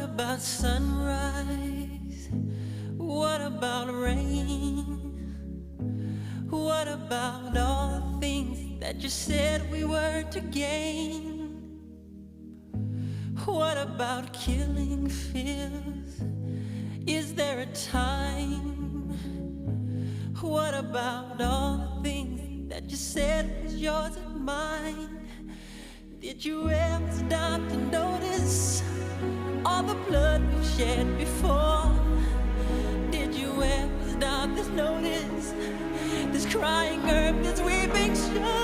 about sunrise? What about rain? What about all the things that you said we were to gain? What about killing fears? Is there a time? What about all the things that you said was yours and mine? Did you ever stop to notice all the blood we've shed before? Did you ever stop to notice this crying earth, this weeping shore?